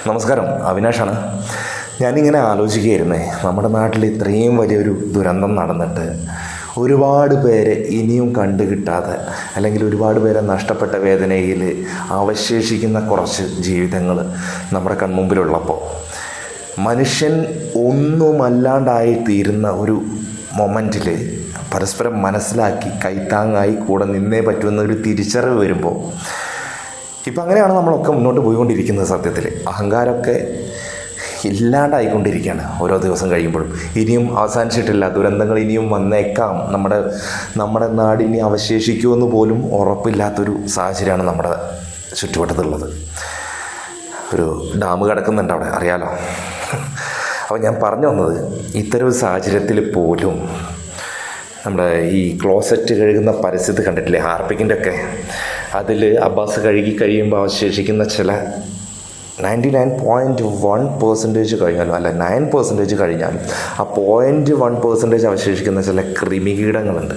നമസ്കാരം, അവിനാഷാണ്. ഞാനിങ്ങനെ ആലോചിക്കുകയായിരുന്നേ, നമ്മുടെ നാട്ടിൽ ഇത്രയും വലിയൊരു ദുരന്തം നടന്നിട്ട് ഒരുപാട് പേരെ ഇനിയും കണ്ടു കിട്ടാതെ, അല്ലെങ്കിൽ ഒരുപാട് പേരെ നഷ്ടപ്പെട്ട വേദനയിൽ അവശേഷിക്കുന്ന കുറച്ച് ജീവിതങ്ങൾ നമ്മുടെ കൺമുമ്പിലുള്ളപ്പോൾ മനുഷ്യൻ ഒന്നുമല്ലാണ്ടായി തീരുന്ന ഒരു മൊമെൻറ്റിൽ പരസ്പരം മനസ്സിലാക്കി കൈത്താങ്ങായി കൂടെ നിന്നേ പറ്റുമെന്നൊരു തിരിച്ചറിവ് വരുമ്പോൾ, ഇപ്പം അങ്ങനെയാണ് നമ്മളൊക്കെ മുന്നോട്ട് പോയിക്കൊണ്ടിരിക്കുന്നത്. സത്യത്തിൽ അഹങ്കാരമൊക്കെ ഇല്ലാണ്ടായിക്കൊണ്ടിരിക്കുകയാണ് ഓരോ ദിവസം കഴിയുമ്പോഴും. ഇനിയും അവസാനിച്ചിട്ടില്ല, ദുരന്തങ്ങൾ ഇനിയും വന്നേക്കാം, നമ്മുടെ നാടിനി അവശേഷിക്കുമെന്ന് പോലും ഉറപ്പില്ലാത്തൊരു സാഹചര്യമാണ് നമ്മുടെ ചുറ്റുവട്ടത്തുള്ളത്. ഒരു ഡാം കിടക്കുന്നുണ്ട് അവിടെ, അറിയാലോ. അപ്പോൾ ഞാൻ പറഞ്ഞു വന്നത്, ഇത്തരം ഒരു സാഹചര്യത്തിൽ പോലും നമ്മുടെ ഈ ക്ലോസറ്റ് കഴുകുന്ന പരിസ്ഥിതി കണ്ടിട്ടില്ലേ, ഹാർപ്പിക്കിൻ്റെ ഒക്കെ, അതിൽ അബ്ബാസ് കഴുകി കഴിയുമ്പോൾ അവശേഷിക്കുന്ന ചില 99.1% കഴിഞ്ഞാലും, അല്ല 9% കഴിഞ്ഞാലും ആ 0.1% അവശേഷിക്കുന്ന ചില കൃമികീടങ്ങളുണ്ട്.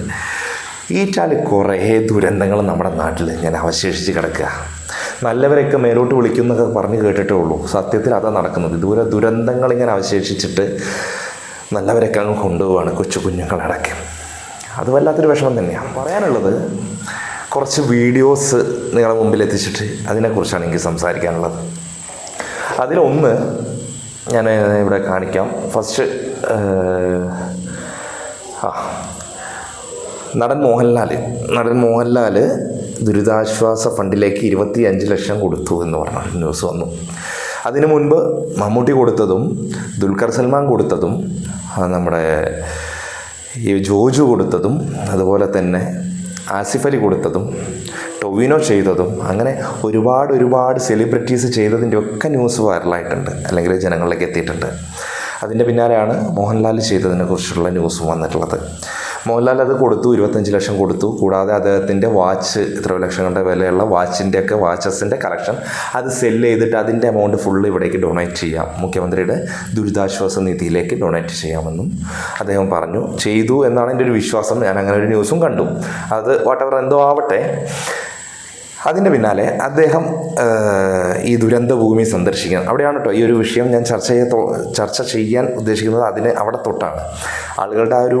ഈറ്റാൽ കുറേ ദുരന്തങ്ങൾ നമ്മുടെ നാട്ടിൽ ഇങ്ങനെ അവശേഷിച്ച് കിടക്കുക. നല്ലവരെയൊക്കെ മേലോട്ട് വിളിക്കുന്നൊക്കെ പറഞ്ഞ് കേട്ടിട്ടേ ഉള്ളൂ. സത്യത്തിൽ അതാണ് നടക്കുന്നത്. ദുരന്തങ്ങൾ ഇങ്ങനെ അവശേഷിച്ചിട്ട് നല്ലവരൊക്കെ അങ്ങ് കൊണ്ടുപോവാണ്, കൊച്ചു കുഞ്ഞുങ്ങളടക്കി. അത് വല്ലാത്തൊരു വിഷമം തന്നെയാണ്. പറയാനുള്ളത്, കുറച്ച് വീഡിയോസ് നിങ്ങളുടെ മുമ്പിൽ എത്തിച്ചിട്ട് അതിനെക്കുറിച്ചാണ് എനിക്ക് സംസാരിക്കാനുള്ളത്. അതിലൊന്ന് ഞാൻ ഇവിടെ കാണിക്കാം. ഫസ്റ്റ് നടൻ മോഹൻലാൽ ദുരിതാശ്വാസ ഫണ്ടിലേക്ക് 25 ലക്ഷം കൊടുത്തു എന്ന് പറഞ്ഞ ന്യൂസ് വന്നു. അതിനു മുൻപ് മമ്മൂട്ടി കൊടുത്തതും, ദുൽഖർ സൽമാൻ കൊടുത്തതും, നമ്മുടെ ഈ ജോജു കൊടുത്തതും, അതുപോലെ തന്നെ ആസിഫ് അലി കൊടുത്തതും, ടൊവിനോ ചെയ്തതും, അങ്ങനെ ഒരുപാട് സെലിബ്രിറ്റീസ് ചെയ്തതിൻ്റെ ഒക്കെ ന്യൂസ് വൈറലായിട്ടുണ്ട്, അല്ലെങ്കിൽ ജനങ്ങളിലേക്ക് എത്തിയിട്ടുണ്ട്. അതിൻ്റെ പിന്നാലെയാണ് മോഹൻലാൽ ചെയ്തതിനെക്കുറിച്ചുള്ള ന്യൂസും വന്നിട്ടുള്ളത്. മോഹൻലാൽ അത് കൊടുത്തു, 25 ലക്ഷം കൊടുത്തു. കൂടാതെ അദ്ദേഹത്തിൻ്റെ വാച്ച്, ഇത്ര ലക്ഷങ്ങളുടെ വിലയുള്ള വാച്ചസിൻ്റെ കളക്ഷൻ അത് സെല്ല് ചെയ്തിട്ട് അതിൻ്റെ എമൗണ്ട് ഫുള്ള് ഇവിടേക്ക് ഡൊണേറ്റ് ചെയ്യാം, മുഖ്യമന്ത്രിയുടെ ദുരിതാശ്വാസ നിധിയിലേക്ക് ഡൊണേറ്റ് ചെയ്യാമെന്നും അദ്ദേഹം പറഞ്ഞു. ചെയ്തു എന്നാണ് എൻ്റെ ഒരു വിശ്വാസം. ഞാൻ അങ്ങനെ ഒരു ന്യൂസും കണ്ടു. അത് വാട്ടെവർ എന്തോ ആവട്ടെ. അതിൻ്റെ പിന്നാലെ അദ്ദേഹം ഈ ദുരന്തഭൂമി സന്ദർശിക്കണം. അവിടെയാണ് കേട്ടോ ഈ ഒരു വിഷയം ഞാൻ ചർച്ച ചെയ്യാൻ ഉദ്ദേശിക്കുന്നത്. അവിടെ തൊട്ടാണ്. ആളുകളുടെ ആ ഒരു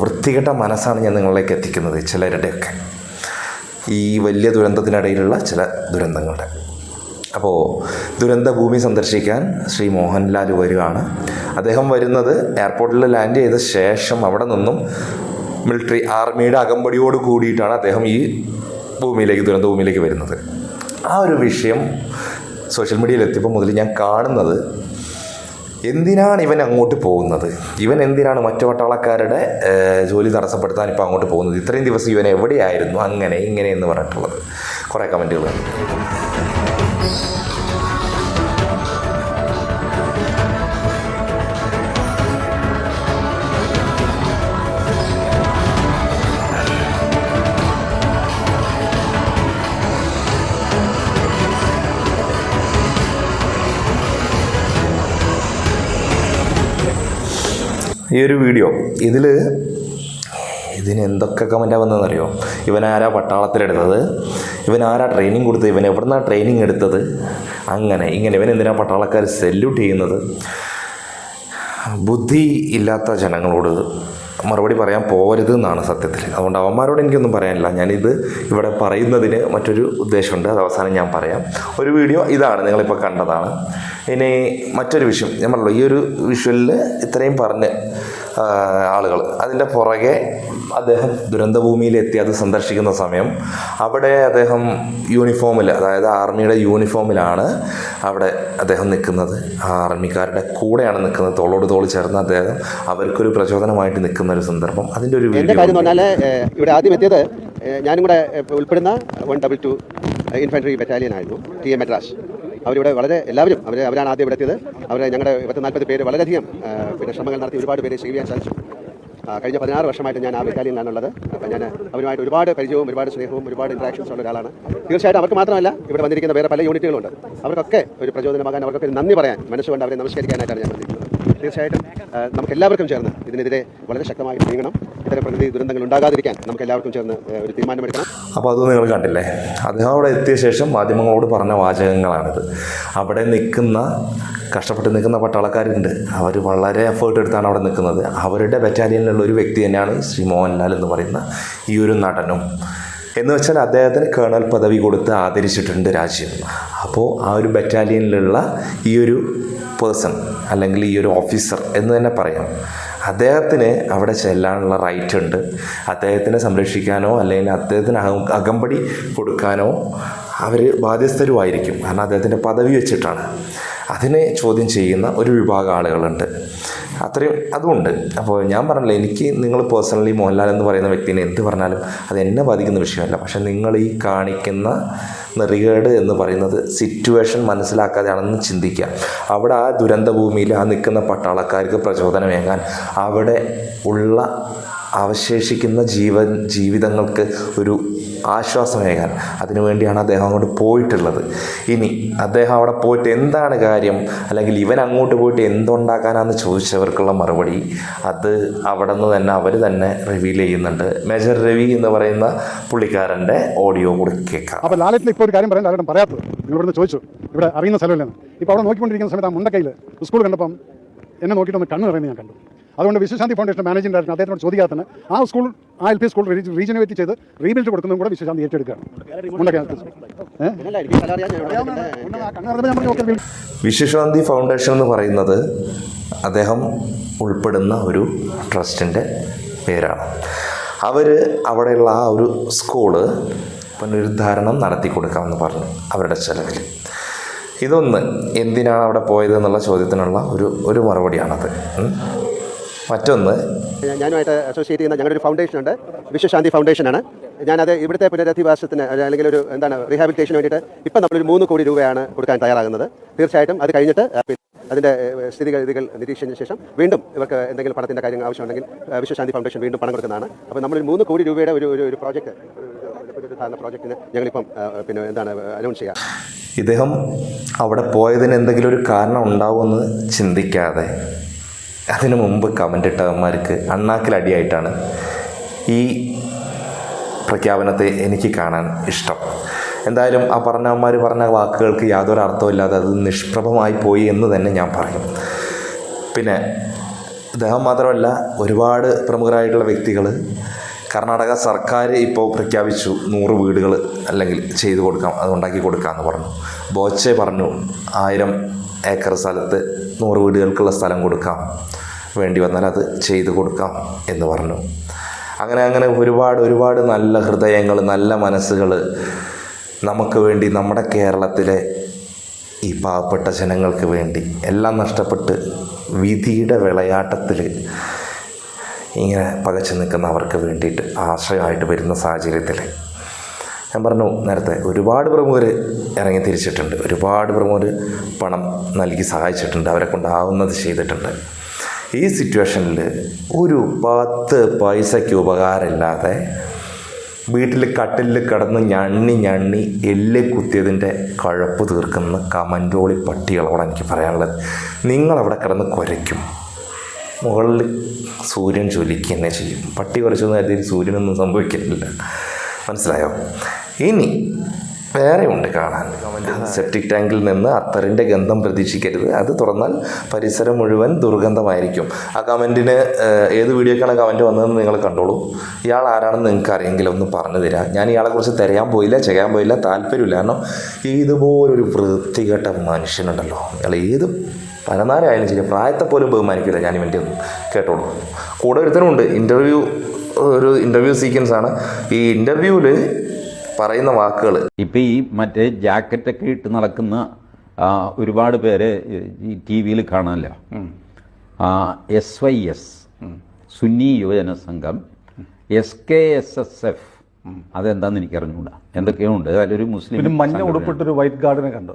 വൃത്തികെട്ട മനസ്സാണ് ഞാൻ നിങ്ങളിലേക്ക് എത്തിക്കുന്നത്. ചിലരുടെയൊക്കെ ഈ വലിയ ദുരന്തത്തിനിടയിലുള്ള ചില ദുരന്തങ്ങളുടെ. അപ്പോൾ ദുരന്തഭൂമി സന്ദർശിക്കാൻ ശ്രീ മോഹൻലാൽ വരികയാണ്. അദ്ദേഹം വരുന്നത് എയർപോർട്ടിൽ ലാൻഡ് ചെയ്ത ശേഷം അവിടെ നിന്നും മിലിറ്ററി ആർമിയുടെ അകമ്പടിയോട് കൂടിയിട്ടാണ് അദ്ദേഹം ഈ ദുരന്ത ഭൂമിയിലേക്ക് വരുന്നത്. ആ ഒരു വിഷയം സോഷ്യൽ മീഡിയയിൽ എത്തിയപ്പോൾ മുതൽ ഞാൻ കാണുന്നത്, എന്തിനാണ് ഇവൻ അങ്ങോട്ട് പോകുന്നത്? ഇവൻ എന്തിനാണ് മറ്റു പട്ടാളക്കാരുടെ ജോലി തടസ്സപ്പെടുത്താൻ ഇപ്പോൾ അങ്ങോട്ട് പോകുന്നത്? ഇത്രയും ദിവസം ഇവൻ എവിടെയായിരുന്നു? അങ്ങനെ ഇങ്ങനെ എന്ന് പറഞ്ഞിട്ടുള്ളത് കുറേ കമൻറ്റുകൾ. ഈ ഒരു വീഡിയോ ഇതിന് എന്തൊക്കെ കമൻറ്റാണ് വന്നതെന്നറിയോ? ഇവനാരാ പട്ടാളത്തിലെടുത്തത്? ഇവനാരാ ട്രെയിനിങ് കൊടുത്തത്? ഇവൻ എവിടുന്നാണ് ട്രെയിനിങ് എടുത്തത്? അങ്ങനെ ഇങ്ങനെ ഇവൻ എന്തിനാണ് പട്ടാളക്കാർ സെല്യൂട്ട് ചെയ്യുന്നത്? ബുദ്ധി ഇല്ലാത്ത ജനങ്ങളോട് മറുപടി പറയാൻ പോകരുത് എന്നാണ് സത്യത്തിൽ. അതുകൊണ്ട് അവന്മാരോട് എനിക്കൊന്നും പറയാനില്ല. ഞാനിത് ഇവിടെ പറയുന്നതിന് മറ്റൊരു ഉദ്ദേശമുണ്ട്. അത് അവസാനം ഞാൻ പറയാം. ഒരു വീഡിയോ ഇതാണ്, നിങ്ങളിപ്പോൾ കണ്ടതാണ്. ഇനി മറ്റൊരു വിഷയം ഞാൻ പറഞ്ഞല്ലോ, ഈ ഒരു വിഷ്വലിൽ ഇത്രയും പറഞ്ഞ് ആളുകൾ, അതിൻ്റെ പുറകെ അദ്ദേഹം ദുരന്തഭൂമിയിലെത്തി അത് സന്ദർശിക്കുന്ന സമയം അവിടെ അദ്ദേഹം യൂണിഫോമിൽ, അതായത് ആർമിയുടെ യൂണിഫോമിലാണ് അവിടെ അദ്ദേഹം നിൽക്കുന്നത്. ആർമിക്കാരുടെ കൂടെയാണ് നിൽക്കുന്നത്, തോളോട് തോൾ ചേർന്ന് അദ്ദേഹം അവർക്കൊരു പ്രചോദനമായിട്ട് നിൽക്കുന്ന ഒരു സന്ദർഭം. അതിൻ്റെ ഒരു എൻ്റെ കാര്യം എന്ന് പറഞ്ഞാൽ, ഇവിടെ ആദ്യം എത്തിയത് ഞാനും കൂടെ ഉൾപ്പെടുന്ന 122 ഇൻഫൻട്രി ബറ്റാലിയൻ ആയിരുന്നു, TA മദ്രാസ്. അവരിവിടെ എല്ലാവരും അവരാണ് ആദ്യം ഇവിടെ എത്തിയത്. ഞങ്ങളുടെ 40 പേര് വളരെയധികം ശ്രമങ്ങൾ നടത്തി ഒരുപാട് പേരെ സേവ് ചെയ്യാൻ സാധിച്ചു. കഴിഞ്ഞ 16 വർഷമായിട്ട് ഞാൻ ആ ബറ്റാലിയനിലാണുള്ളത്. അപ്പോൾ ഞാൻ അവരുമായിട്ട് ഒരുപാട് പരിചയവും ഒരുപാട് സ്നേഹവും ഒരുപാട് ഇൻട്രാക്ഷൻസ് ഉള്ള ഒരാളാണ്. തീർച്ചയായിട്ടും അവർക്ക് മാത്രമല്ല, ഇവിടെ വന്നിരിക്കുന്ന വേറെ പല യൂണിറ്റുകളുണ്ട്. അവർക്കൊക്കെ ഒരു പ്രചോദനമാകാൻ, അവർക്കൊക്കെ നന്ദി പറയാൻ, മനസ്സുകൊണ്ട് അവരെ നമസ്കരിക്കാനായിട്ടാണ് ഞാൻ വന്നിരിക്കുന്നത്. തീർച്ചയായിട്ടും നമുക്ക് എല്ലാവർക്കും ചേർന്ന് ഇതിനെതിരെ വളരെ ശക്തമായി നീങ്ങണം. ഇത്തരം പ്രകൃതി ദുരന്തങ്ങൾ ഉണ്ടാകാതിരിക്കാൻ നമുക്ക് എല്ലാവർക്കും ചേർന്ന് ഒരു തീരുമാനമെടുക്കണം. അപ്പോൾ അത് നിങ്ങൾ കണ്ടില്ലേ, അദ്ദേഹം അവിടെ എത്തിയ ശേഷം മാധ്യമങ്ങളോട് പറഞ്ഞ വാചകങ്ങളാണിത്. അവിടെ നിൽക്കുന്ന കഷ്ടപ്പെട്ട് നിൽക്കുന്ന പട്ടാളക്കാരുണ്ട്, അവർ വളരെ എഫേർട്ട് എടുത്താണ് അവിടെ നിൽക്കുന്നത്. അവരുടെ ബറ്റാലിയനിലുള്ള ഒരു വ്യക്തി തന്നെയാണ് ശ്രീ മോഹൻലാൽ എന്ന് പറയുന്ന ഈ ഒരു നടനും. എന്ന് വെച്ചാൽ അദ്ദേഹത്തിന് കേണൽ പദവി കൊടുത്ത് ആദരിച്ചിട്ടുണ്ട് രാജ്യം. അപ്പോൾ ആ ഒരു ബറ്റാലിയനിലുള്ള ഈ ഒരു പേഴ്സൺ അല്ലെങ്കിൽ ഈ ഒരു ഓഫീസർ എന്ന് തന്നെ പറയാം, അദ്ദേഹത്തിന് അവിടെ ചെല്ലാനുള്ള റൈറ്റ് ഉണ്ട്. അദ്ദേഹത്തിനെ സംരക്ഷിക്കാനോ അല്ലെങ്കിൽ അദ്ദേഹത്തിന് അകമ്പടി കൊടുക്കാനോ അവർ ബാധ്യസ്ഥരുമായിരിക്കും. കാരണം അദ്ദേഹത്തിൻ്റെ പദവി വെച്ചിട്ടാണ്. അതിനെ ചോദ്യം ചെയ്യുന്ന ഒരു വിഭാഗം ആളുകളുണ്ട്. അത്രയും അതുകൊണ്ട് അപ്പോൾ ഞാൻ പറഞ്ഞില്ല, എനിക്ക് നിങ്ങൾ പേഴ്സണലി മോഹൻലാൽ എന്ന് പറയുന്ന വ്യക്തിനെ എന്ത് പറഞ്ഞാലും അത് എന്നെ ബാധിക്കുന്ന വിഷയമല്ല. പക്ഷേ നിങ്ങൾ ഈ കാണിക്കുന്ന നെറികേട് എന്ന് പറയുന്നത് സിറ്റുവേഷൻ മനസ്സിലാക്കാതെയാണെന്ന് ചിന്തിക്കുക. അവിടെ ആ ദുരന്ത ഭൂമിയിൽ ആ നിൽക്കുന്ന പട്ടാളക്കാർക്ക് പ്രചോദനമേകാൻ, അവിടെ ഉള്ള അവശേഷിക്കുന്ന ജീവിതങ്ങൾക്ക് ഒരു ആശ്വാസമേകാൻ, അതിനുവേണ്ടിയാണ് അദ്ദേഹം അങ്ങോട്ട് പോയിട്ടുള്ളത്. ഇനി അദ്ദേഹം അവിടെ പോയിട്ട് എന്താണ് കാര്യം, അല്ലെങ്കിൽ ഇവൻ അങ്ങോട്ട് പോയിട്ട് എന്തുണ്ടാക്കാനാണെന്ന് ചോദിച്ചവർക്കുള്ള മറുപടി അത് അവിടെ നിന്ന് തന്നെ അവർ തന്നെ റിവീൽ ചെയ്യുന്നുണ്ട്. മേജർ രവി എന്ന് പറയുന്ന പുള്ളിക്കാരൻ്റെ ഓഡിയോ കൂടി കേൾക്കാം. അപ്പോൾ ലാലേട്ടൻ ഇപ്പോൾ ഒരു കാര്യം പറയാൻ ലാലേട്ടൻ പറയാത്തത് നിങ്ങളിവിടെ ചോദിച്ചു, ഇവിടെ അറിയുന്ന സ്ഥലമില്ലെന്ന്. ഇപ്പോൾ അവിടെ നോക്കിക്കൊണ്ടിരിക്കുന്ന സമയത്ത് ആ മുണ്ടക്കയിൽ സ്കൂൾ കണ്ടപ്പം എന്നെ നോക്കിയിട്ടൊന്ന് കണ്ണ് നിറയുന്നത് ഞാൻ കണ്ടു. അതുകൊണ്ട് വിശ്വശാന്തി ഫൗണ്ടേഷൻ മാനേജിംഗ് ഡയറക്ടർ അദ്ദേഹത്തിനോട് ചോദിക്കാത്തന്നെ ആ സ്കൂൾ, ആ LP സ്കൂൾ റീജനുവേറ്റ് ചെയ്ത് റീബിൽഡ് കൊടുക്കുന്നതും കൂടെ വിശ്വശാന്തി ഏറ്റെടുക്കുകയാണ്. വിശ്വശാന്തി ഫൗണ്ടേഷൻ എന്ന് പറയുന്നത് അദ്ദേഹം ഉൾപ്പെടുന്ന ഒരു ട്രസ്റ്റിൻ്റെ പേരാണ്. അവർ അവിടെയുള്ള ആ ഒരു സ്കൂള് പുനരുദ്ധാരണം നടത്തി കൊടുക്കാമെന്ന് പറഞ്ഞു അവരുടെ ചെലവിൽ. ഇതൊന്ന് എന്തിനാണ് അവിടെ പോയത് എന്നുള്ള ചോദ്യത്തിനുള്ള ഒരു മറുപടിയാണത്. മറ്റൊന്ന്, ഞാനുമായിട്ട് അസോസിയേറ്റ് ചെയ്യുന്ന ഞങ്ങളുടെ ഒരു ഫൗണ്ടേഷൻ ഉണ്ട്, വിശ്വശാന്തി ഫൗണ്ടേഷനാണ്. ഞാനത് ഇവിടുത്തെ പുനരധിവാസത്തിന് അല്ലെങ്കിൽ ഒരു റീഹാബിലിറ്റേഷന് വേണ്ടിയിട്ട് ഇപ്പം നമ്മളൊരു 3 കോടി രൂപയാണ് കൊടുക്കാൻ തയ്യാറാകുന്നത്. തീർച്ചയായിട്ടും അത് കഴിഞ്ഞിട്ട് അതിൻ്റെ സ്ഥിതിഗതികൾ നിരീക്ഷിച്ചതിന് ശേഷം വീണ്ടും ഇവർക്ക് എന്തെങ്കിലും പണത്തിൻ്റെ കാര്യങ്ങൾ ആവശ്യമുണ്ടെങ്കിൽ വിശ്വശാന്തി ഫൗണ്ടേഷൻ വീണ്ടും പണം കൊടുക്കുന്നതാണ്. അപ്പോൾ നമ്മളൊരു 3 കോടി രൂപയുടെ ഒരു പ്രോജക്റ്റ്, പുനരുദ്ധാരണ പ്രോജക്റ്റിന് ഞങ്ങളിപ്പം അനൗൺസ് ചെയ്യാം. ഇദ്ദേഹം അവിടെ പോയതിന് എന്തെങ്കിലും ഒരു കാരണം ഉണ്ടാവുമെന്ന് ചിന്തിക്കാതെ അതിനു മുമ്പ് കമൻ്റ് ഇട്ടവന്മാർക്ക് അണ്ണാക്കിലടിയായിട്ടാണ് ഈ പ്രഖ്യാപനത്തെ എനിക്ക് കാണാൻ ഇഷ്ടം. എന്തായാലും ആ പറഞ്ഞവന്മാർ പറഞ്ഞ വാക്കുകൾക്ക് യാതൊരു അർത്ഥമില്ലാതെ അത് നിഷ്പ്രഭമായി പോയി എന്ന് തന്നെ ഞാൻ പറയും. പിന്നെ ഇദ്ദേഹം മാത്രമല്ല, ഒരുപാട് പ്രമുഖരായിട്ടുള്ള വ്യക്തികൾ, കർണാടക സർക്കാർ ഇപ്പോൾ പ്രഖ്യാപിച്ചു 100 വീടുകൾ അല്ലെങ്കിൽ ചെയ്തു കൊടുക്കാം, അത് ഉണ്ടാക്കി കൊടുക്കാമെന്ന് പറഞ്ഞു. ബോച്ചെ പറഞ്ഞു 1000 ഏക്കർ സ്ഥലത്ത് 100 വീടുകൾക്കുള്ള സ്ഥലം കൊടുക്കാം, വേണ്ടി വന്നാൽ അത് ചെയ്തു കൊടുക്കാം എന്ന് പറഞ്ഞു. അങ്ങനെ ഒരുപാട് നല്ല ഹൃദയങ്ങൾ, നല്ല മനസ്സുകൾ നമുക്ക് വേണ്ടി, നമ്മുടെ കേരളത്തിലെ ഈ പാവപ്പെട്ട ജനങ്ങൾക്ക് വേണ്ടി എല്ലാം നഷ്ടപ്പെട്ട് വിധിയുടെ വിളയാട്ടത്തിൽ ഇങ്ങനെ പകച്ചു നിൽക്കുന്നവർക്ക് വേണ്ടിയിട്ട് ആശ്രയമായിട്ട് വരുന്ന സാഹചര്യത്തിൽ ഞാൻ പറഞ്ഞു നേരത്തെ, ഒരുപാട് പ്രമുഖർ ഇറങ്ങി തിരിച്ചിട്ടുണ്ട്, ഒരുപാട് പ്രമുഖർ പണം നൽകി സഹായിച്ചിട്ടുണ്ട്, അവരെ കൊണ്ടാവുന്നത് ചെയ്തിട്ടുണ്ട്. ഈ സിറ്റുവേഷനിൽ ഒരു 10 പൈസയ്ക്ക് ഉപകാരമില്ലാതെ വീട്ടിൽ കട്ടിലിൽ കിടന്ന് ഞണ്ണി എല്ല് കുത്തിയതിൻ്റെ കഴപ്പ് തീർക്കുന്ന കമൻറ്റോളി പട്ടികളോട് എനിക്ക് പറയാനുള്ളത്, നിങ്ങളവിടെ കിടന്ന് കുരയ്ക്കും, മുകളിൽ സൂര്യൻ ജ്വലിക്കുക തന്നെ ചെയ്യും. പട്ടി കുറച്ചൊന്നും കരുതി സൂര്യനൊന്നും സംഭവിക്കുന്നില്ല, മനസ്സിലായോ? ഇനി വേറെ ഉണ്ട് കാണാൻ. സെപ്റ്റിക് ടാങ്കിൽ നിന്ന് അത്തറിൻ്റെ ഗന്ധം പ്രതീക്ഷിക്കരുത്, അത് തുറന്നാൽ പരിസരം മുഴുവൻ ദുർഗന്ധമായിരിക്കും. ആ കമൻറ്റിന് ഏത് വീഡിയോക്കാണ് കമൻറ്റ് വന്നതെന്ന് നിങ്ങൾ കണ്ടോളൂ. ഇയാൾ ആരാണെന്ന് നിങ്ങൾക്ക് അറിയെങ്കിൽ ഒന്ന് പറഞ്ഞു തരാം. ഞാൻ ഇയാളെക്കുറിച്ച് ചെയ്യാൻ പോയില്ല, താല്പര്യമില്ല. കാരണം ഇതുപോലൊരു വൃത്തികെട്ട മനുഷ്യനുണ്ടല്ലോ, ഇയാൾ ഏത് പരനാരായാലും ശരി, പ്രായത്തെ പോലും ബഹുമാനിക്കില്ല. ഞാൻ ഇവൻ്റെ ഒന്നും കേട്ടോളൂ. കൂടെ ഒരുത്തനുണ്ട്, ഒരു ഇൻ്റർവ്യൂ സീക്വൻസാണ്. ഈ ഇൻ്റർവ്യൂവിൽ പറയുന്ന വാക്കുകൾ, ഇപ്പം ഈ മറ്റേ ജാക്കറ്റൊക്കെ ഇട്ട് നടക്കുന്ന ഒരുപാട് പേര് ഈ TV കാണാമല്ലോ. SYS സുന്നി യുവജന സംഘം, SKSSF അതെന്താന്ന് എനിക്കറിഞ്ഞൂടാ, എന്തൊക്കെയോ ഉണ്ട്. അതിലൊരു മുസ്ലിം മഞ്ഞ ഉടുപ്പിട്ടൊരു വൈറ്റ് ഗാർഡിനെ കണ്ടു.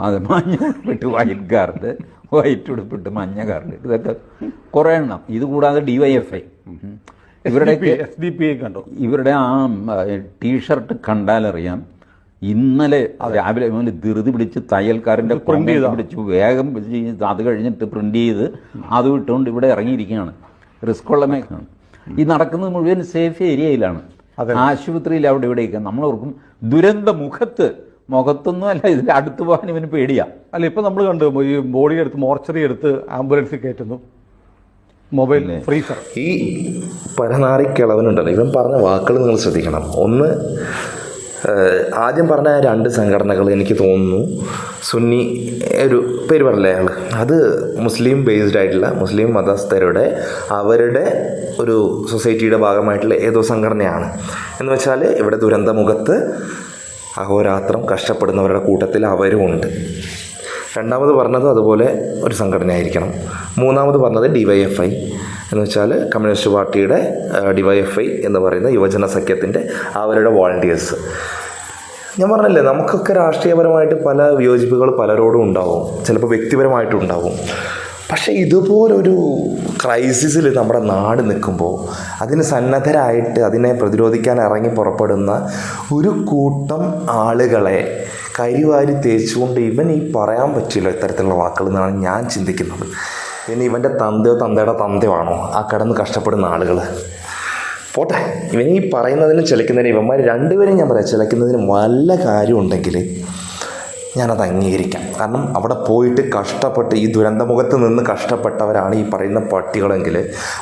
അതെ, മഞ്ഞ ഉടുപ്പിട്ട് വൈറ്റ് ഗാർഡ്, വൈറ്റ് ഉടുപ്പിട്ട് മഞ്ഞ ഗാർഡ്, ഇതൊക്കെ കുറേ എണ്ണം. ഇതുകൂടാതെ DYFI, ഇവരുടെ SDP കണ്ടു. ഇവരുടെ ആ ടീഷർട്ട് കണ്ടാലറിയാം ഇന്നലെ രാവിലെ മുതൽ ധൃതി പിടിച്ച് തയ്യൽക്കാരൻ്റെ കൊമ്പേറ്റ് പിടിച്ച് വേഗം അത് കഴിഞ്ഞിട്ട് പ്രിൻ്റ് ചെയ്ത് അത് വിട്ടുകൊണ്ട് ഇവിടെ ഇറങ്ങിയിരിക്കുകയാണ്. റിസ്ക് ഉള്ള മേഖലയാണ്. ഈ നടക്കുന്നത് മുഴുവൻ സേഫ് ഏരിയയിലാണ്, ആശുപത്രിയിൽ അവിടെ ഇവിടെയൊക്കെ. നമ്മളോർക്കും ദുരന്ത മുഖത്തൊന്നും അല്ല, ഇതിൻ്റെ അടുത്ത് പോകാൻ ഇവന് പേടിയാ. അല്ല, ഇപ്പം നമ്മൾ കണ്ടു ഈ ബോഡി എടുത്ത് മോർച്ചറി എടുത്ത് ആംബുലൻസിൽ കയറ്റുന്നു, മൊബൈൽ ഫ്രീസർ. ഈ പരനാറിക്കിളവനുണ്ടല്ലോ, ഇവൻ പറഞ്ഞ വാക്കുകൾ നിങ്ങൾ ശ്രദ്ധിക്കണം. ഒന്ന്, ആദ്യം പറഞ്ഞ 2 സംഘടനകൾ എനിക്ക് തോന്നുന്നു സുന്നി ഒരു പേര് പറഞ്ഞില്ലേ അയാൾ, അത് മുസ്ലിം ബേസ്ഡ് ആയിട്ടുള്ള മുസ്ലിം മതസ്ഥരുടെ അവരുടെ ഒരു സൊസൈറ്റിയുടെ ഭാഗമായിട്ടുള്ള ഏതോ സംഘടനയാണ്. എന്ന് വെച്ചാൽ ഇവിടെ ദുരന്തമുഖത്ത് അഹോരാത്രം കഷ്ടപ്പെടുന്നവരുടെ കൂട്ടത്തിൽ അവരും ഉണ്ട്. രണ്ടാമത് പറഞ്ഞത് അതുപോലെ ഒരു സംഘടനയായിരിക്കണം. മൂന്നാമത് പറഞ്ഞത് DYFI എന്ന് വെച്ചാൽ കമ്മ്യൂണിസ്റ്റ് പാർട്ടിയുടെ DYFI എന്ന് പറയുന്ന യുവജന സഖ്യത്തിൻ്റെ അവരുടെ വോളണ്ടിയേഴ്സ്. ഞാൻ പറഞ്ഞില്ലേ, നമുക്കൊക്കെ രാഷ്ട്രീയപരമായിട്ട് പല വിയോജിപ്പുകൾ പലരോടും ഉണ്ടാവും, ചിലപ്പോൾ വ്യക്തിപരമായിട്ടും ഉണ്ടാവും. പക്ഷേ ഇതുപോലൊരു ക്രൈസിസിൽ നമ്മുടെ നാട് നിൽക്കുമ്പോൾ അതിന് സന്നദ്ധരായിട്ട് അതിനെ പ്രതിരോധിക്കാൻ ഇറങ്ങി പുറപ്പെടുന്ന ഒരു കൂട്ടം ആളുകളെ കരിവാരി തേച്ചുകൊണ്ട് ഇവൻ ഈ പറയാൻ പറ്റില്ല ഇത്തരത്തിലുള്ള വാക്കുകൾ എന്നാണ് ഞാൻ ചിന്തിക്കുന്നത്. പിന്നെ ഇവൻ്റെ തന്തയുടെ തന്തയോ ആണോ ആ കിടന്ന് കഷ്ടപ്പെടുന്ന ആളുകൾ? പോട്ടെ, ഇവനീ പറയുന്നതിനും ചിലക്കുന്നതിനും ഇവന്മാർ രണ്ടുപേരും ഞാൻ പറയാം, ചിലക്കുന്നതിനും വല്ല കാര്യമുണ്ടെങ്കിൽ ഞാനത് അംഗീകരിക്കാം. കാരണം അവിടെ പോയിട്ട് കഷ്ടപ്പെട്ട് ഈ ദുരന്തമുഖത്ത് നിന്ന് കഷ്ടപ്പെട്ടവരാണ് ഈ പറയുന്ന പട്ടികളെങ്കിൽ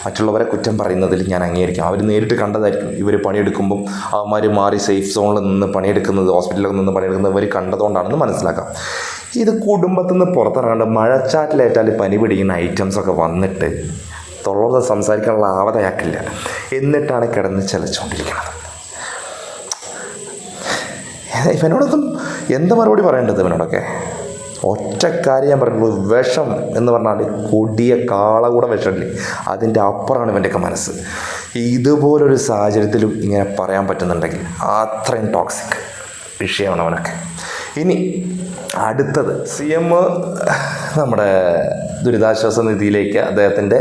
മറ്റുള്ളവരെ കുറ്റം പറയുന്നതിൽ ഞാൻ അംഗീകരിക്കാം. അവർ നേരിട്ട് കണ്ടതായിരിക്കും. ഇവർ പണിയെടുക്കുമ്പം അവന്മാർ മാറി സേഫ് സോണിൽ നിന്ന് പണിയെടുക്കുന്നത്, ഹോസ്പിറ്റലിൽ നിന്ന് പണിയെടുക്കുന്നത് ഇവർ കണ്ടതുകൊണ്ടാണെന്ന് മനസ്സിലാക്കാം. ഇത് കുടുംബത്തിൽ നിന്ന് പുറത്തിറങ്ങാണ്ട് മഴച്ചാറ്റിലേറ്റാൽ പനി പിടിക്കുന്ന ഐറ്റംസൊക്കെ വന്നിട്ട് തൊള്ളോട് സംസാരിക്കാനുള്ള ആവതയാക്കില്ല, എന്നിട്ടാണ് കിടന്ന് ചലച്ചുകൊണ്ടിരിക്കുന്നത്. ഇവനോടൊന്നും എന്താ മറുപടി പറയേണ്ടത്? ഇവനോടൊക്കെ ഒറ്റ കാര്യം ഞാൻ പറയുള്ളൂ, വിഷം എന്ന് പറഞ്ഞാൽ കൊടിയ കാളകൂടെ വിഷമില്ലേ, അതിൻ്റെ അപ്പുറമാണ് ഇവൻ്റെയൊക്കെ മനസ്സ്. ഇതുപോലൊരു സാഹചര്യത്തിലും ഇങ്ങനെ പറയാൻ പറ്റുന്നുണ്ടെങ്കിൽ അത്രയും ടോക്സിക് വിഷയമാണ് അവനൊക്കെ. ഇനി അടുത്തത് CM നമ്മുടെ ദുരിതാശ്വാസ നിധിയിലേക്ക് അദ്ദേഹത്തിൻ്റെ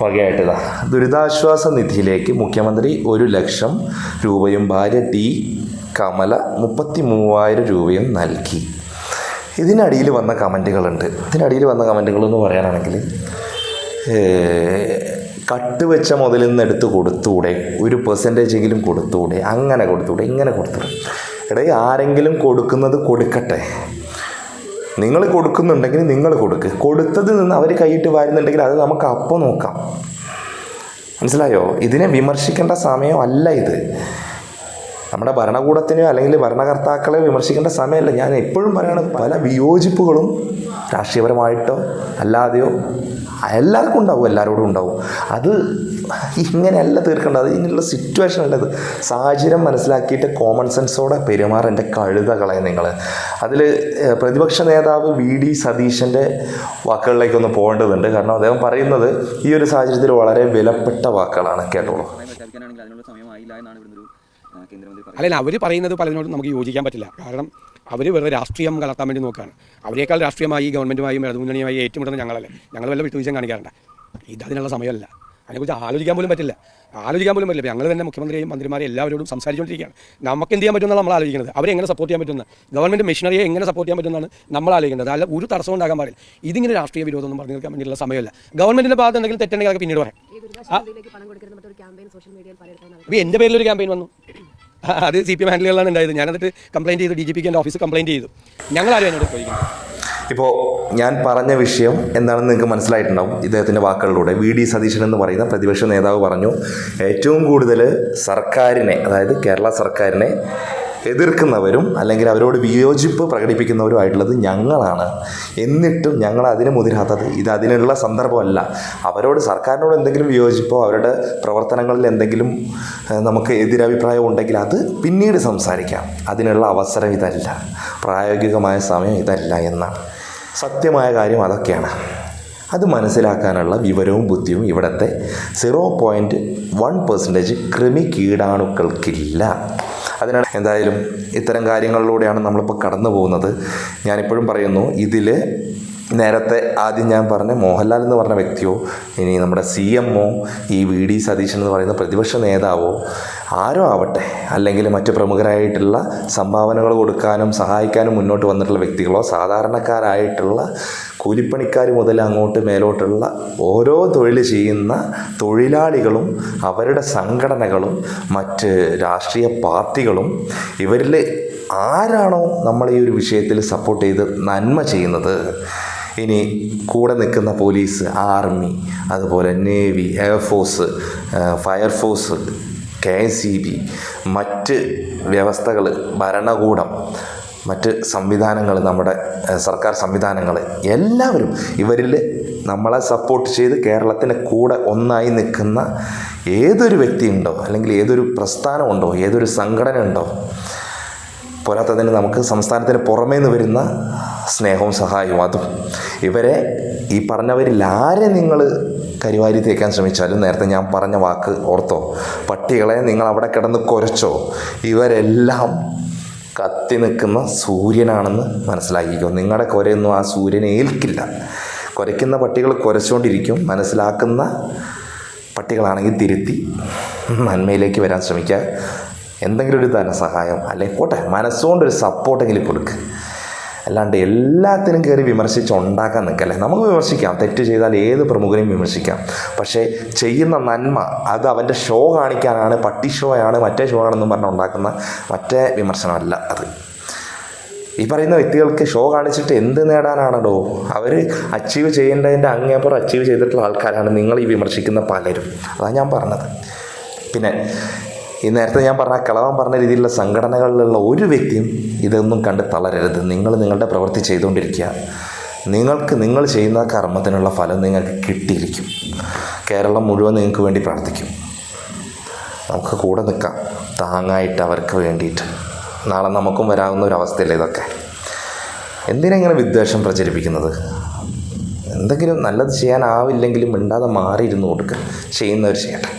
വകയായിട്ടതാ ദുരിതാശ്വാസ നിധിയിലേക്ക് മുഖ്യമന്ത്രി 1 ലക്ഷം രൂപയും ഭാര്യ T. കമല 33,000 രൂപയും നൽകി. ഇതിനടിയിൽ വന്ന കമൻറ്റുകളുണ്ട്. ഇതിനടിയിൽ വന്ന കമൻറ്റുകൾ എന്ന് പറയാനാണെങ്കിൽ, കട്ടുവെച്ച മുതലിൽ നിന്ന് എടുത്ത് കൊടുത്തൂടെ, ഒരു പെർസെൻറ്റേജെങ്കിലും കൊടുത്തൂടെ, അങ്ങനെ കൊടുത്തൂടെ, ഇങ്ങനെ കൊടുത്തൂടെ. ഇടയിൽ ആരെങ്കിലും കൊടുക്കുന്നത് കൊടുക്കട്ടെ. നിങ്ങൾ കൊടുക്കുന്നുണ്ടെങ്കിൽ നിങ്ങൾ കൊടുത്തതിൽ നിന്ന് അവർ കൈയിട്ട് വാരുന്നുണ്ടെങ്കിൽ അത് നമുക്ക് അപ്പോൾ നോക്കാം. മനസ്സിലായോ? ഇതിനെ വിമർശിക്കേണ്ട സമയമല്ല ഇത്. നമ്മുടെ ഭരണകൂടത്തിനെയോ അല്ലെങ്കിൽ ഭരണകർത്താക്കളെ വിമർശിക്കേണ്ട സമയമല്ല. ഞാൻ എപ്പോഴും പറയുകയാണ്, പല വിയോജിപ്പുകളും രാഷ്ട്രീയപരമായിട്ടോ അല്ലാതെയോ എല്ലാവർക്കും ഉണ്ടാവും, എല്ലാവരോടും ഉണ്ടാവും. അത് ഇങ്ങനെയല്ല തീർക്കേണ്ടത്. അത് ഇതിനുള്ള സിറ്റുവേഷൻ അല്ലത്. സാഹചര്യം മനസ്സിലാക്കിയിട്ട് കോമൺ സെൻസോടെ പെരുമാറേണ്ട കഴുതകളെ നിങ്ങൾ. അതിൽ പ്രതിപക്ഷ നേതാവ് VD സതീശൻ്റെ വാക്കുകളിലേക്കൊന്ന് പോകേണ്ടതുണ്ട്. കാരണം അദ്ദേഹം പറയുന്നത് ഈ ഒരു സാഹചര്യത്തിൽ വളരെ വിലപ്പെട്ട വാക്കുകളാണ്. കേട്ടോളൂ. അല്ല, അവർ പറയുന്നത് പലതിനോടും നമുക്ക് യോജിക്കാൻ പറ്റില്ല. കാരണം അവർ വെറുതെ രാഷ്ട്രീയം കലർത്താൻ വേണ്ടി നോക്കുകയാണ്. അവരേക്കാൾ രാഷ്ട്രീയമായി ഗവൺമെൻറ്റുമായും ഇടതുമുന്നണിയുമായി ഏറ്റുമുട്ടുന്ന ഞങ്ങളല്ലേ. ഞങ്ങൾ വല്ല വിട്ടുവീഴ്ചയും കാണിക്കാറുണ്ട്. ഇതിനുള്ള സമയമല്ല. അതിനെക്കുറിച്ച് ആലോചിക്കാൻ പോലും പറ്റില്ല. ഞങ്ങൾ തന്നെ മുഖ്യമന്ത്രിയെയും മന്ത്രിമാരെയും എല്ലാവരോടും സംസാരിച്ചുകൊണ്ടിരിക്കുകയാണ്. നമുക്ക് എന്ത് ചെയ്യാൻ പറ്റുമെന്നാണ് നമ്മൾ ആലോചിക്കുന്നത്. അവരെ എങ്ങനെ സപ്പോർട്ട് ചെയ്യാൻ പറ്റുന്ന, ഗവൺമെൻറ് മെഷീനറിയെ എങ്ങനെ സപ്പോർട്ട് ചെയ്യാൻ പറ്റുമെന്നാണ് നമ്മൾ ആലോചിക്കുന്നത്. അല്ല, ഒരു തടസ്സം ഉണ്ടാകാൻ പാടില്ല. ഇതിങ്ങനെ രാഷ്ട്രീയ വിരോധം ഒന്നും പറഞ്ഞു നിൽക്കാൻ വേണ്ടിയുള്ള സമയമല്ല. ഗവൺമെൻറ്റിൻ്റെ ഭാഗത്ത് എന്തെങ്കിലും തെറ്റുണ്ടെങ്കിൽ അതൊക്കെ പിന്നീട് പറയാം. എൻ്റെ പേരിലൊരു ക്യാമ്പയിൻ വന്നു. അത് CPM ഹാൻഡിലുകളാണ് ഉണ്ടായത്. ഞാനതിട്ട് കംപ്ലയിൻറ്റ് ചെയ്തു, DGPക്ക് എൻ്റെ ഓഫീസ് കംപ്ലയിൻറ്റ് ചെയ്തു. ഞങ്ങളാരും എന്നോട് ചോദിക്കുന്നത്. ഇപ്പോൾ ഞാൻ പറഞ്ഞ വിഷയം എന്താണെന്ന് നിങ്ങൾക്ക് മനസ്സിലായിട്ടുണ്ടാവും ഇദ്ദേഹത്തിൻ്റെ വാക്കുകളിലൂടെ. VD സതീശൻ എന്ന് പറയുന്ന പ്രതിപക്ഷ നേതാവ് പറഞ്ഞു, ഏറ്റവും കൂടുതൽ സർക്കാരിനെ, അതായത് കേരള സർക്കാരിനെ എതിർക്കുന്നവരും അല്ലെങ്കിൽ അവരോട് വിയോജിപ്പ് പ്രകടിപ്പിക്കുന്നവരുമായിട്ടുള്ളത് ഞങ്ങളാണ്. എന്നിട്ടും ഞങ്ങൾ അതിന് മുതിരാത്തത് ഇത് അതിനുള്ള സന്ദർഭമല്ല. അവരോട് സർക്കാരിനോട് എന്തെങ്കിലും വിയോജിപ്പോ അവരുടെ പ്രവർത്തനങ്ങളിൽ എന്തെങ്കിലും നമുക്ക് എതിരഭിപ്രായം ഉണ്ടെങ്കിൽ അത് പിന്നീട് സംസാരിക്കാം. അതിനുള്ള അവസരം ഇതല്ല, പ്രായോഗികമായ സമയം ഇതല്ല എന്നാണ്. സത്യമായ കാര്യം അതൊക്കെയാണ്. അത് മനസ്സിലാക്കാനുള്ള വിവരവും ബുദ്ധിയും ഇവിടുത്തെ 0.1% കൃമി കീടാണുക്കൾക്കില്ല. അതിനാണ് എന്തായാലും ഇത്തരം കാര്യങ്ങളിലൂടെയാണ് നമ്മളിപ്പോൾ കടന്നു പോകുന്നത്. ഞാനിപ്പോഴും പറയുന്നു, ഇതിൽ നേരത്തെ ആദ്യം ഞാൻ പറഞ്ഞ മോഹൻലാൽ എന്ന് പറഞ്ഞ വ്യക്തിയോ ഇനി നമ്മുടെ CMO ഈ VD സതീശൻ എന്ന് പറയുന്ന പ്രതിപക്ഷ നേതാവോ ആരോ ആവട്ടെ, അല്ലെങ്കിൽ മറ്റ് പ്രമുഖരായിട്ടുള്ള സംഭാവനകൾ കൊടുക്കാനും സഹായിക്കാനും മുന്നോട്ട് വന്നിട്ടുള്ള വ്യക്തികളോ സാധാരണക്കാരായിട്ടുള്ള കൂലിപ്പണിക്കാർ മുതൽ അങ്ങോട്ട് മേലോട്ടുള്ള ഓരോ തൊഴിൽ ചെയ്യുന്ന തൊഴിലാളികളും അവരുടെ സംഘടനകളും മറ്റ് രാഷ്ട്രീയ പാർട്ടികളും ഇവരിൽ ആരാണോ നമ്മൾ ഈ ഒരു വിഷയത്തിൽ സപ്പോർട്ട് ചെയ്ത് നന്മ ചെയ്യുന്നത്, ഇനി കൂടെ നിൽക്കുന്ന പോലീസ്, ആർമി, അതുപോലെ നേവി, എയർഫോഴ്സ്, ഫയർഫോഴ്സ്, KSEB, മറ്റ് വ്യവസ്ഥകൾ, ഭരണകൂടം, മറ്റ് സംവിധാനങ്ങൾ, നമ്മുടെ സർക്കാർ സംവിധാനങ്ങൾ, എല്ലാവരും ഇവരിൽ നമ്മളെ സപ്പോർട്ട് ചെയ്ത് കേരളത്തിന് കൂടെ ഒന്നായി നിൽക്കുന്ന ഏതൊരു വ്യക്തിയുണ്ടോ, അല്ലെങ്കിൽ ഏതൊരു പ്രസ്ഥാനമുണ്ടോ, ഏതൊരു സംഘടന ഉണ്ടോ, പോരാത്തതിന് നമുക്ക് സംസ്ഥാനത്തിന് പുറമേ നിന്ന് വരുന്ന സ്നേഹവും സഹായവും, അതും ഇവരെ ഈ പറഞ്ഞവരിൽ ആരെ നിങ്ങൾ കരിവാരി തേക്കാൻ ശ്രമിച്ചാലും, നേരത്തെ ഞാൻ പറഞ്ഞ വാക്ക് ഓർത്തോ, പട്ടികളെ നിങ്ങൾ അവിടെ കിടന്ന് കുരച്ചോ, ഇവരെല്ലാം കത്തി നിൽക്കുന്ന സൂര്യനാണെന്ന് മനസ്സിലാക്കിക്കോ. നിങ്ങളുടെ കുരയൊന്നും ആ സൂര്യനെ ഏൽക്കില്ല. കുരയ്ക്കുന്ന പട്ടികൾ കുരച്ചുകൊണ്ടിരിക്കും. മനസ്സിലാക്കുന്ന പട്ടികളാണെങ്കിൽ തിരുത്തി നന്മയിലേക്ക് വരാൻ ശ്രമിക്കുക. എന്തെങ്കിലും ഒരു ധനസഹായം അല്ലെങ്കിൽ പോട്ടെ, മനസ്സുകൊണ്ടൊരു സപ്പോർട്ടെങ്കിലും കൊടുക്കുക. അല്ലാണ്ട് എല്ലാത്തിനും കയറി വിമർശിച്ച് ഉണ്ടാക്കാൻ നിൽക്കല്ലേ. നമുക്ക് വിമർശിക്കാം, തെറ്റ് ചെയ്താൽ ഏത് പ്രമുഖനെയും വിമർശിക്കാം. പക്ഷേ ചെയ്യുന്ന നന്മ അത് അവൻ്റെ ഷോ കാണിക്കാനാണ്, പട്ടി ഷോ ആണ്, മറ്റേ ഷോ ആണെന്നും പറഞ്ഞ് ഉണ്ടാക്കുന്ന മറ്റേ വിമർശനമല്ല അത്. ഈ പറയുന്ന വ്യക്തികൾക്ക് ഷോ കാണിച്ചിട്ട് എന്ത് നേടാനാണല്ലോ? അവർ അച്ചീവ് ചെയ്യേണ്ടതിൻ്റെ അങ്ങേപ്പുറം അച്ചീവ് ചെയ്തിട്ടുള്ള ആൾക്കാരാണ് നിങ്ങൾ ഈ വിമർശിക്കുന്ന പലരും. അതാണ് ഞാൻ പറഞ്ഞത്. പിന്നെ ഈ നേരത്തെ ഞാൻ പറഞ്ഞ കളവൻ പറഞ്ഞ രീതിയിലുള്ള സംഘടനകളിലുള്ള ഒരു വ്യക്തിയും ഇതൊന്നും കണ്ട് തളരരുത്. നിങ്ങൾ നിങ്ങളുടെ പ്രവൃത്തി ചെയ്തുകൊണ്ടിരിക്കുക. നിങ്ങൾ ചെയ്യുന്ന കർമ്മത്തിനുള്ള ഫലം നിങ്ങൾക്ക് കിട്ടിയിരിക്കും. കേരളം മുഴുവൻ നിങ്ങൾക്ക് വേണ്ടി പ്രാർത്ഥിക്കും. നമുക്ക് കൂടെ നിൽക്കാം, താങ്ങായിട്ട് അവർക്ക് വേണ്ടിയിട്ട്. നാളെ നമുക്കും വരാവുന്ന ഒരവസ്ഥയല്ലേ ഇതൊക്കെ. എന്തിനെങ്ങനെ വിദ്വേഷം പ്രചരിപ്പിക്കുന്നത്? എന്തെങ്കിലും നല്ലത് ചെയ്യാനാവില്ലെങ്കിലും മിണ്ടാതെ മാറിയിരുന്നു കൊടുക്കുക. ചെയ്യുന്നവർ ചെയ്യട്ടെ.